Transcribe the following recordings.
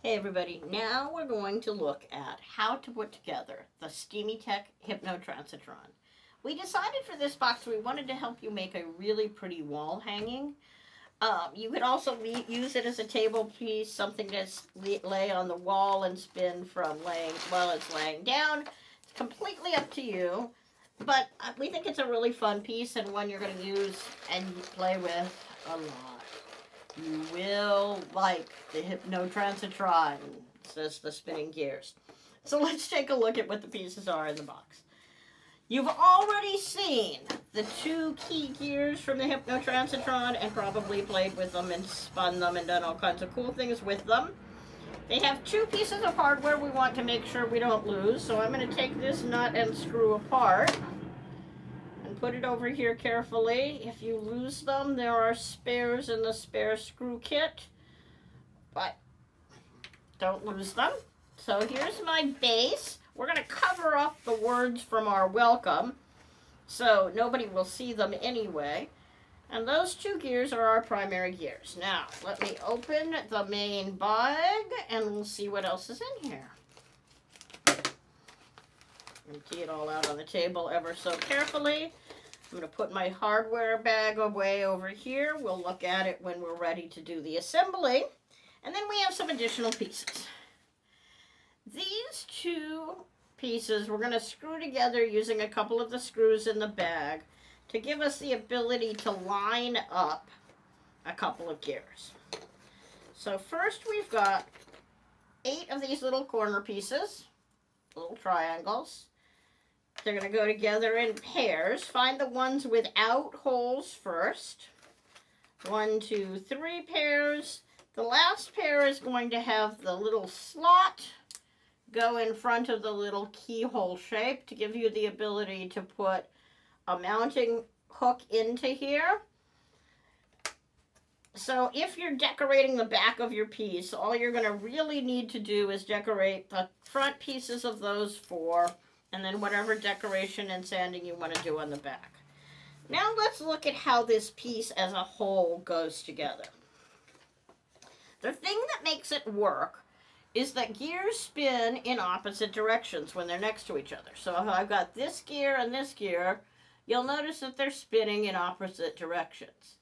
Hey everybody, now we're going to look at how to put together the Steamy Tech Hypno-Trance-A-Tyron. We decided for this box we wanted to help you make a really pretty wall hanging. You could also use it as a table piece, something to lay on the wall and spin from laying while it's laying down. It's completely up to you, but we think it's a really fun piece and one you're going to use and play with a lot. You will like the Hypno-Trance-A-Tyron, says the spinning gears. So let's take a look at what the pieces are in the box. You've already seen the two key gears from the Hypno-Trance-A-Tyron and probably played with them and spun them and done all kinds of cool things with them. They have two pieces of hardware we want to make sure we don't lose, so I'm going to take this nut and screw apart. Put it over here carefully. If you lose them, there are spares in the spare screw kit, but don't lose them. So here's my base. We're going to cover up the words from our welcome so nobody will see them anyway. And those two gears are our primary gears. Now, let me open the main bag and we'll see what else is in here. Empty it all out on the table ever so carefully. I'm going to put my hardware bag away over here. We'll look at it when we're ready to do the assembly. And then we have some additional pieces. These two pieces we're going to screw together using a couple of the screws in the bag to give us the ability to line up a couple of gears. So first we've got 8 of these little corner pieces, little triangles. They're going to go together in pairs. Find the ones without holes first. 1, 2, 3 pairs. The last pair is going to have the little slot go in front of the little keyhole shape to give you the ability to put a mounting hook into here. So if you're decorating the back of your piece, all you're going to really need to do is decorate the front pieces of those 4, and then whatever decoration and sanding you want to do on the back. Now let's look at how this piece as a whole goes together. The thing that makes it work is that gears spin in opposite directions when they're next to each other. So if I've got this gear and this gear, you'll notice that they're spinning in opposite directions.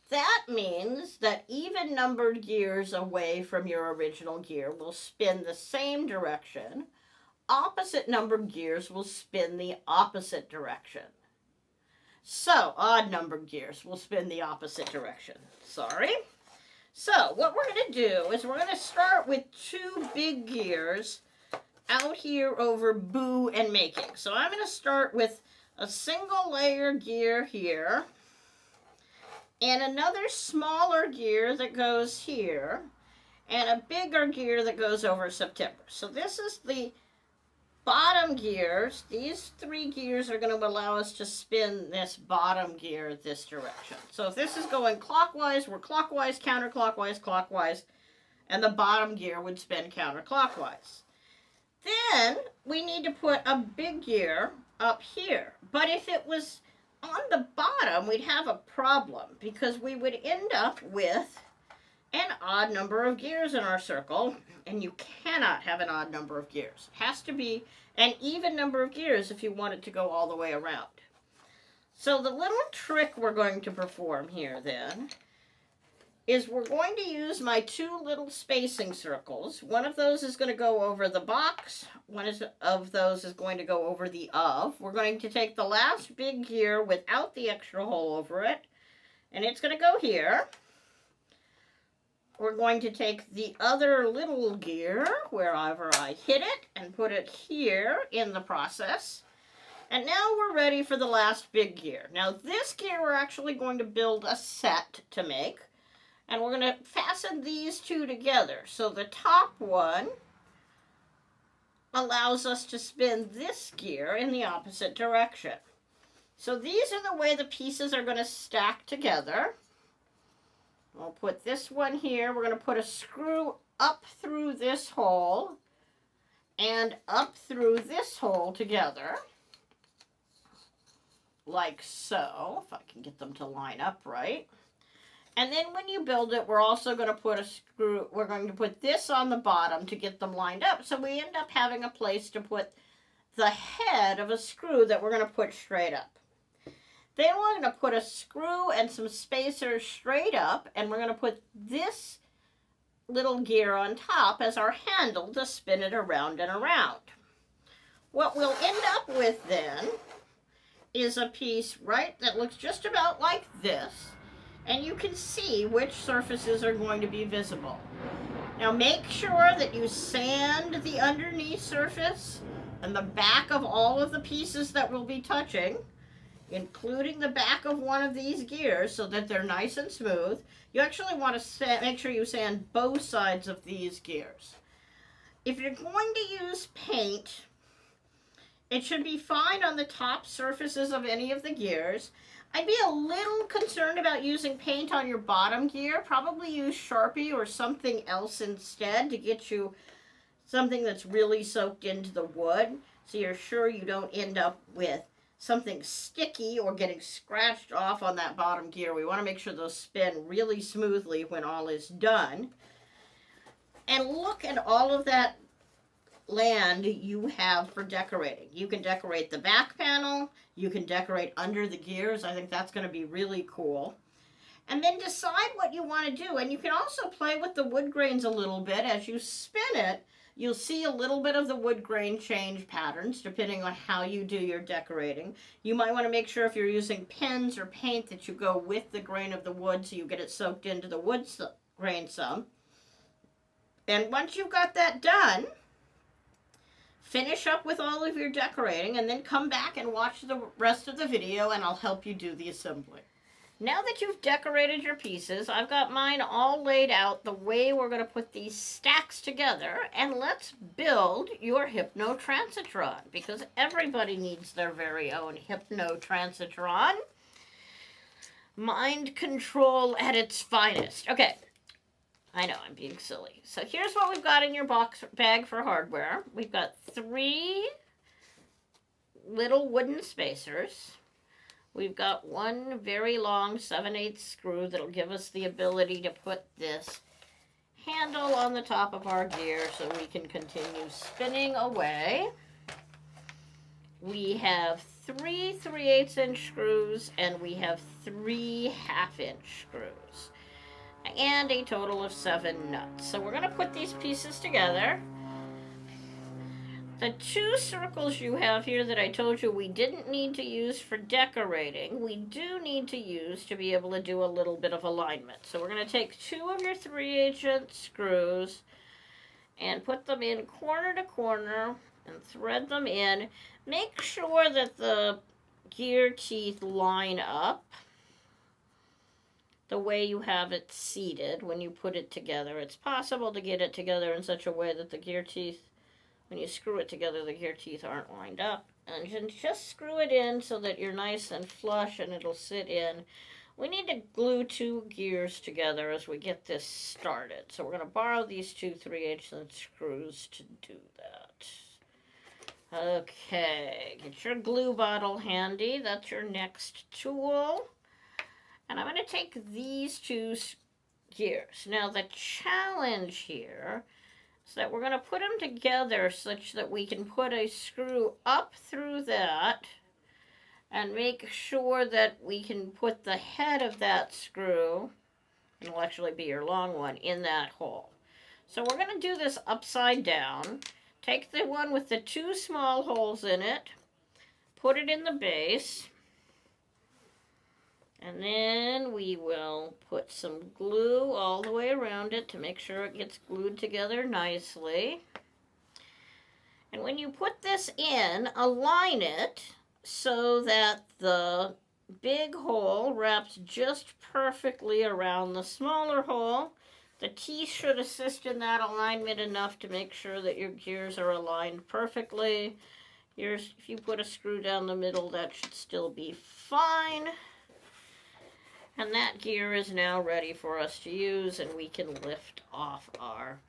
That means that even numbered gears away from your original gear will spin the same direction. Opposite numbered gears will spin the opposite direction. So, odd numbered gears will spin the opposite direction. Sorry. So, what we're going to do is we're going to start with 2 big gears out here over boo and making. So, I'm going to start with a single layer gear here and another smaller gear that goes here and a bigger gear that goes over September. So, this is the bottom gears. These 3 gears are going to allow us to spin this bottom gear this direction. So if this is going clockwise, we're clockwise, counterclockwise, clockwise, and the bottom gear would spin counterclockwise. Then we need to put a big gear up here. But if it was on the bottom, we'd have a problem because we would end up with an odd number of gears in our circle, and you cannot have an odd number of gears. It has to be an even number of gears if you want it to go all the way around. So the little trick we're going to perform here then is we're going to use my 2 little spacing circles. One of those is going to go over the box. One of those is going to go over the of. We're going to take the last big gear without the extra hole over it, and it's going to go here. We're going to take the other little gear, wherever I hit it, and put it here in the process. And now we're ready for the last big gear. Now this gear we're actually going to build a set to make. And we're going to fasten these 2 together. So the top one allows us to spin this gear in the opposite direction. So these are the way the pieces are going to stack together. We'll put this one here. We're going to put a screw up through this hole and up through this hole together, like so, if I can get them to line up right. And then when you build it, we're also going to put a screw, we're going to put this on the bottom to get them lined up. So we end up having a place to put the head of a screw that we're going to put straight up. Then we're going to put a screw and some spacers straight up, and we're going to put this little gear on top as our handle to spin it around and around. What we'll end up with then is a piece, right, that looks just about like this, and you can see which surfaces are going to be visible. Now make sure that you sand the underneath surface and the back of all of the pieces that we'll be touching, including the back of one of these gears, so that they're nice and smooth. You actually want to make sure you sand both sides of these gears. If you're going to use paint, it should be fine on the top surfaces of any of the gears. I'd be a little concerned about using paint on your bottom gear. Probably use Sharpie or something else instead to get you something that's really soaked into the wood, so you're sure you don't end up with something sticky or getting scratched off on that bottom gear. We want to make sure those spin really smoothly when all is done. And look at all of that land you have for decorating. You can decorate the back panel, you can decorate under the gears. I think that's going to be really cool. And then decide what you want to do. And you can also play with the wood grains a little bit. As you spin it, you'll see a little bit of the wood grain change patterns depending on how you do your decorating. You might want to make sure if you're using pens or paint that you go with the grain of the wood so you get it soaked into the wood grain some. And once you've got that done, finish up with all of your decorating and then come back and watch the rest of the video and I'll help you do the assembly. Now that you've decorated your pieces, I've got mine all laid out the way we're going to put these stacks together, and let's build your Hypno-Trance-A-Tyron, because everybody needs their very own Hypno-Trance-A-Tyron. Mind control at its finest. Okay, I know I'm being silly. So here's what we've got in your bag for hardware. We've got 3 little wooden spacers. We've got one very long 7/8 screw that'll give us the ability to put this handle on the top of our gear so we can continue spinning away. We have 3 3/8 inch screws and we have 3 1/2 inch screws and a total of 7 nuts. So we're going to put these pieces together. The 2 circles you have here that I told you we didn't need to use for decorating, we do need to use to be able to do a little bit of alignment. So we're going to take 2 of your 3/8 inch screws and put them in corner to corner and thread them in. Make sure that the gear teeth line up the way you have it seated when you put it together. It's possible to get it together in such a way that the gear teeth, when you screw it together, the gear teeth aren't lined up. And just screw it in so that you're nice and flush and it'll sit in. We need to glue 2 gears together as we get this started. So we're going to borrow these 2 3/8 inch screws to do that. Okay, get your glue bottle handy. That's your next tool. And I'm going to take these 2 gears. Now the challenge here is that we're going to put them together such that we can put a screw up through that and make sure that we can put the head of that screw, and it'll actually be your long one, in that hole. So we're going to do this upside down. Take the one with the 2 small holes in it, put it in the base, and then we will put some glue all the way around it to make sure it gets glued together nicely. And when you put this in, align it so that the big hole wraps just perfectly around the smaller hole. The teeth should assist in that alignment enough to make sure that your gears are aligned perfectly. If you put a screw down the middle, that should still be fine. And that gear is now ready for us to use, and we can lift off our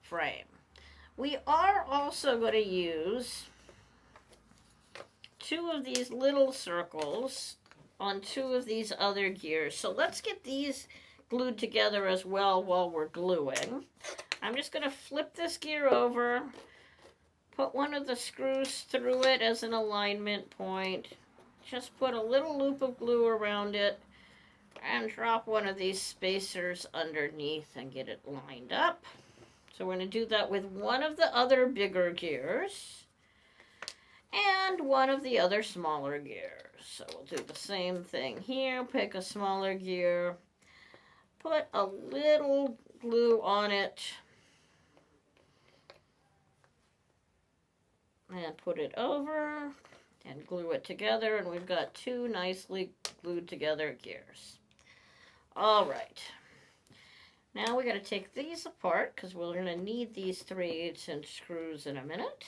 frame. We are also going to use 2 of these little circles on 2 of these other gears. So let's get these glued together as well while we're gluing. I'm just going to flip this gear over, put one of the screws through it as an alignment point, just put a little loop of glue around it, and drop one of these spacers underneath and get it lined up. So we're going to do that with one of the other bigger gears and one of the other smaller gears. So we'll do the same thing here. Pick a smaller gear, put a little glue on it, and put it over and glue it together, and we've got two nicely glued together gears. All right. Now we got to take these apart because we're going to need these 3/8" screws in a minute.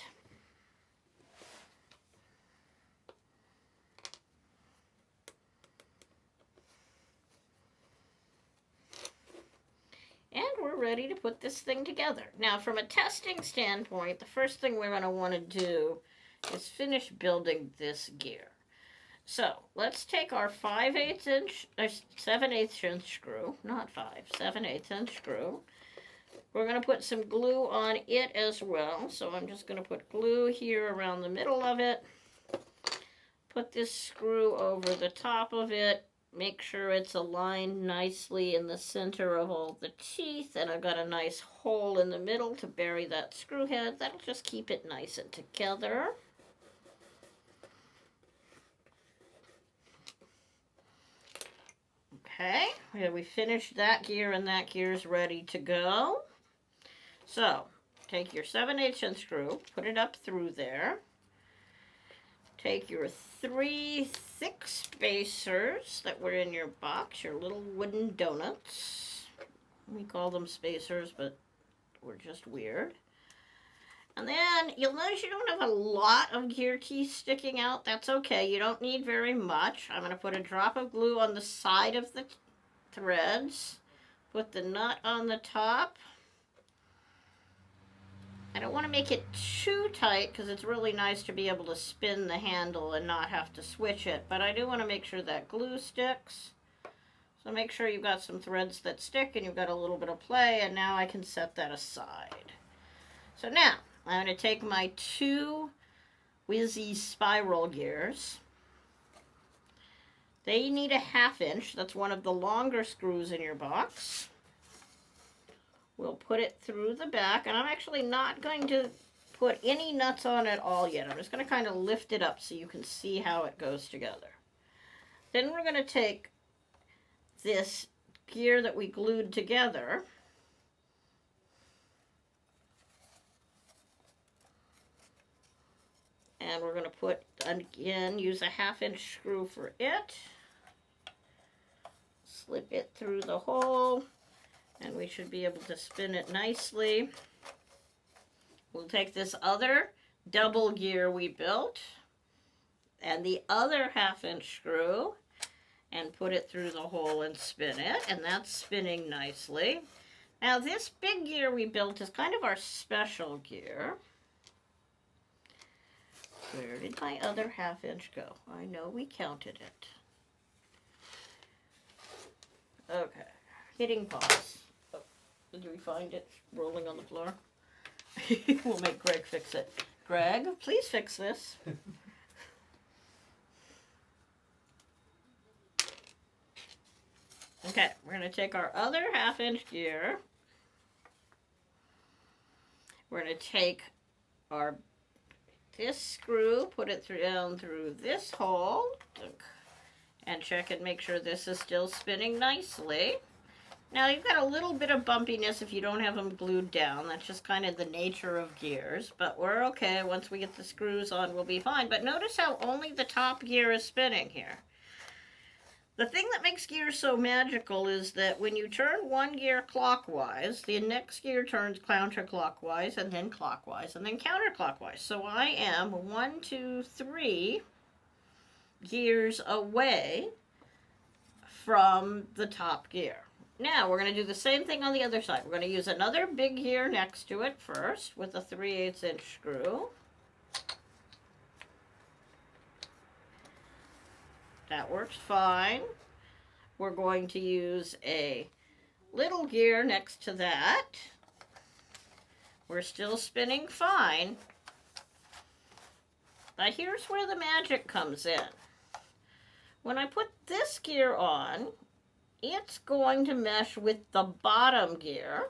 And we're ready to put this thing together. Now, from a testing standpoint, the first thing we're going to want to do is finish building this gear. So, let's take our 7/8" screw, not 7/8" screw. We're going to put some glue on it as well. So I'm just going to put glue here around the middle of it. Put this screw over the top of it. Make sure it's aligned nicely in the center of all the teeth, and I've got a nice hole in the middle to bury that screw head. That'll just keep it nice and together. Okay, we finished that gear, and that gear is ready to go. So, take your 7/8" screw, put it up through there. Take your 3 thick spacers that were in your box, your little wooden donuts. We call them spacers, but we're just weird. And then you'll notice you don't have a lot of gear teeth sticking out. That's okay. You don't need very much. I'm going to put a drop of glue on the side of the threads. Put the nut on the top. I don't want to make it too tight because it's really nice to be able to spin the handle and not have to switch it. But I do want to make sure that glue sticks. So make sure you've got some threads that stick and you've got a little bit of play. And now I can set that aside. So now I'm going to take my 2 Whizzy spiral gears. They need a 1/2". That's one of the longer screws in your box. We'll put it through the back, and I'm actually not going to put any nuts on it all yet. I'm just going to kind of lift it up so you can see how it goes together. Then we're going to take this gear that we glued together, and we're going to put, again, use a 1/2" screw for it. Slip it through the hole, and we should be able to spin it nicely. We'll take this other double gear we built and the other 1/2" screw and put it through the hole and spin it, and that's spinning nicely. Now this big gear we built is kind of our special gear. Where did my other 1/2" go? I know we counted it. Okay, hitting pause. Oh, did we find it rolling on the floor? We'll make Greg fix it. Greg, please fix this. Okay, we're going to take our other 1/2" gear. We're going to take this screw, put it down through this hole, and check and make sure this is still spinning nicely. Now you've got a little bit of bumpiness if you don't have them glued down. That's just kind of the nature of gears, but we're okay. Once we get the screws on, we'll be fine. But notice how only the top gear is spinning here. The thing that makes gears so magical is that when you turn one gear clockwise, the next gear turns counterclockwise, and then clockwise, and then counterclockwise. So I am 1, 2, 3 gears away from the top gear. Now we're going to do the same thing on the other side. We're going to use another big gear next to it first with a 3/8" screw. That works fine. We're going to use a little gear next to that. We're still spinning fine. But here's where the magic comes in. When I put this gear on, it's going to mesh with the bottom gear.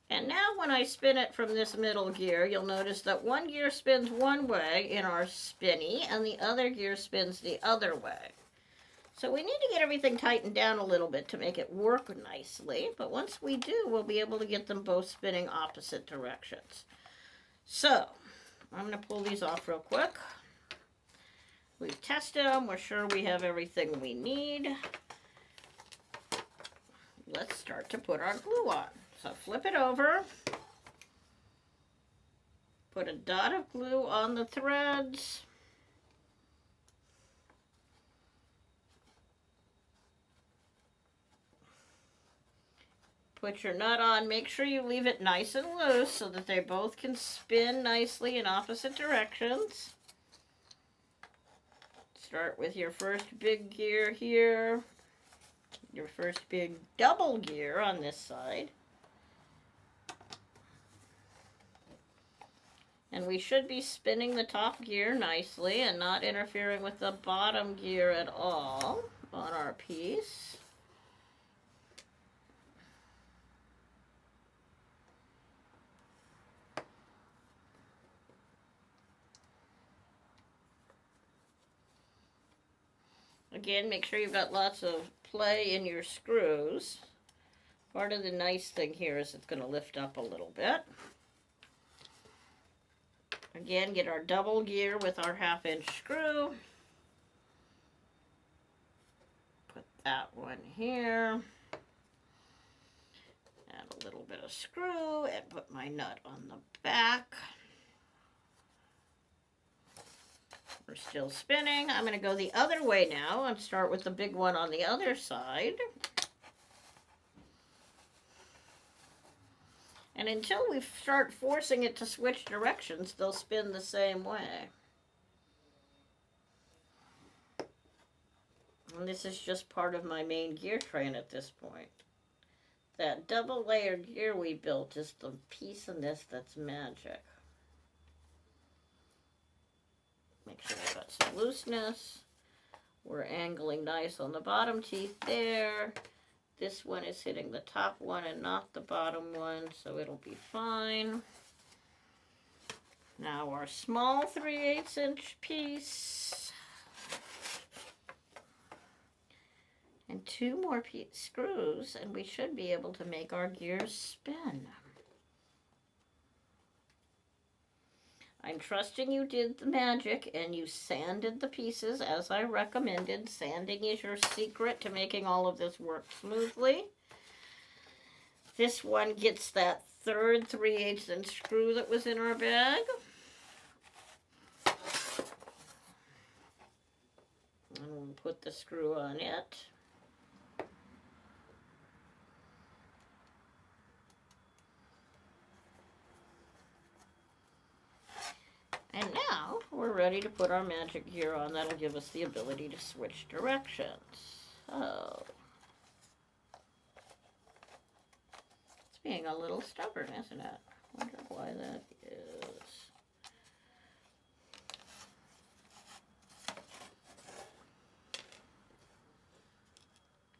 And now when I spin it from this middle gear, you'll notice that one gear spins one way in our spinny and the other gear spins the other way. So we need to get everything tightened down a little bit to make it work nicely. But once we do, we'll be able to get them both spinning opposite directions. So I'm going to pull these off real quick. We've tested them. We're sure we have everything we need. Let's start to put our glue on. So flip it over. Put a dot of glue on the threads. Put your nut on. Make sure you leave it nice and loose so that they both can spin nicely in opposite directions. Start with your first big gear here. Your first big double gear on this side. And we should be spinning the top gear nicely and not interfering with the bottom gear at all on our piece. Again, make sure you've got lots of play in your screws. Part of the nice thing here is it's going to lift up a little bit. Again, get our double gear with our 1/2-inch screw. Put that one here. Add a little bit of screw and put my nut on the back. We're still spinning. I'm going to go the other way now and start with the big one on the other side. And until we start forcing it to switch directions, they'll spin the same way. And this is just part of my main gear train at this point. That double layered gear we built is the piece in this that's magic. Make sure we've got some looseness. We're angling nice on the bottom teeth there. This one is hitting the top one and not the bottom one, so it'll be fine. Now our small 3/8-inch piece. And 2 more screws, and we should be able to make our gears spin. I'm trusting you did the magic and you sanded the pieces as I recommended. Sanding is your secret to making all of this work smoothly. This one gets that third 3/8-inch screw that was in our bag. And we'll put the screw on it. And now we're ready to put our magic gear on. That'll give us the ability to switch directions. So, it's being a little stubborn, isn't it? I wonder why that is.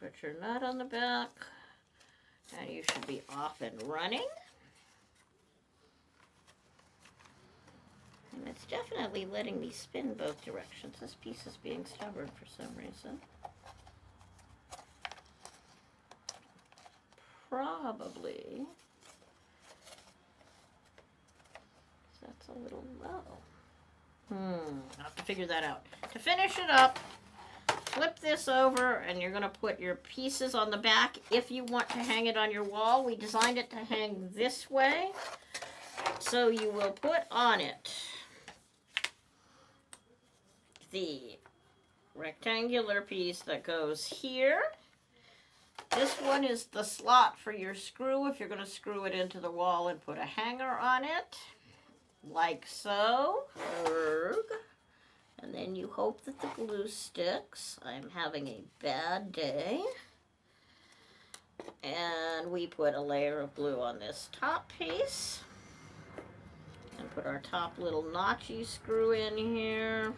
Put your nut on the back. Now you should be off and running. And it's definitely letting me spin both directions. This piece is being stubborn for some reason. Probably. That's a little low. I'll have to figure that out. To finish it up, flip this over and you're going to put your pieces on the back if you want to hang it on your wall. We designed it to hang this way. So you will put on it the rectangular piece that goes here. This one is the slot for your screw if you're going to screw it into the wall and put a hanger on it, like so. And then you hope that the glue sticks. I'm having a bad day. And we put a layer of glue on this top piece. And put our top little notchy screw in here.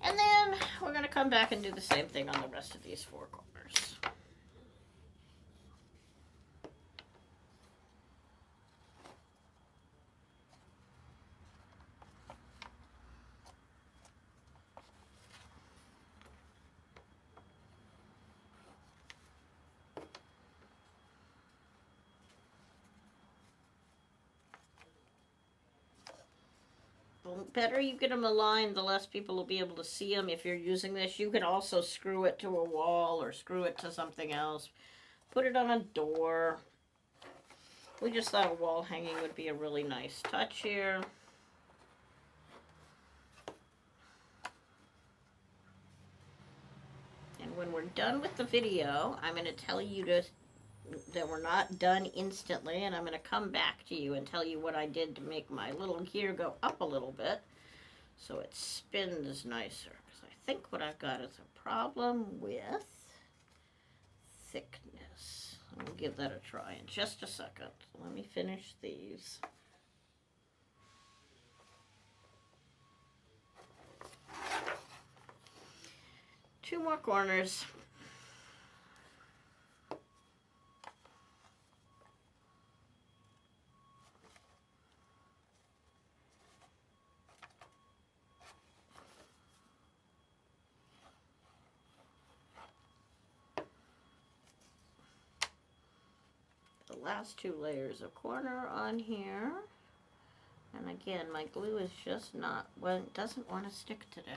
And then we're going to come back and do the same thing on the rest of these four corners. The better you get them aligned, the less people will be able to see them if you're using this. You could also screw it to a wall or screw it to something else. Put it on a door. We just thought a wall hanging would be a really nice touch here. And when we're done with the video, I'm going to tell you that we're not done instantly, and I'm going to come back to you and tell you what I did to make my little gear go up a little bit so it spins nicer. Because I think what I've got is a problem with thickness. We'll give that a try in just a second. Let me finish these. Two more corners. Last two layers of corner on here, and again my glue is just not, well, it doesn't want to stick today.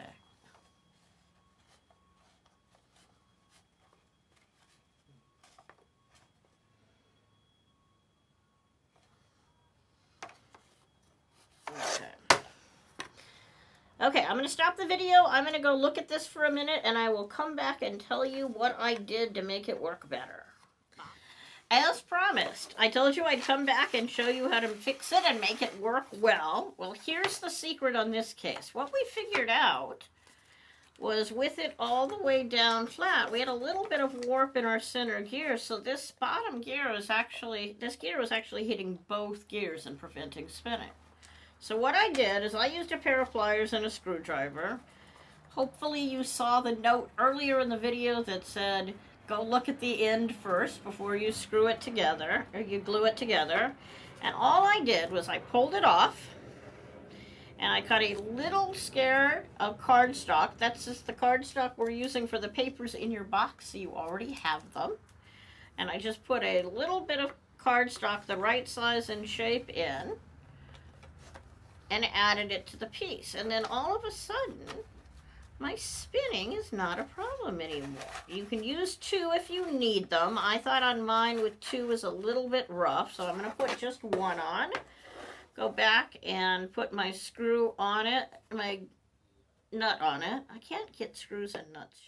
Okay, I'm going to stop the video. I'm going to go look at this for a minute, and I will come back and tell you what I did to make it work better. As promised, I told you I'd come back and show you how to fix it and make it work well. Well, here's the secret on this case. What we figured out was with it all the way down flat, we had a little bit of warp in our center gear, so this bottom gear was actually, hitting both gears and preventing spinning. So what I did is I used a pair of pliers and a screwdriver. Hopefully you saw the note earlier in the video that said, go look at the end first before you screw it together, or you glue it together. And all I did was I pulled it off, and I cut a little square of cardstock. That's just the cardstock we're using for the papers in your box, so you already have them. And I just put a little bit of cardstock, the right size and shape, in, and added it to the piece. And then all of a sudden, my spinning is not a problem anymore. You can use two if you need them. I thought on mine with two was a little bit rough, so I'm going to put just one on. Go back and put my screw on it, my nut on it. I can't get screws and nuts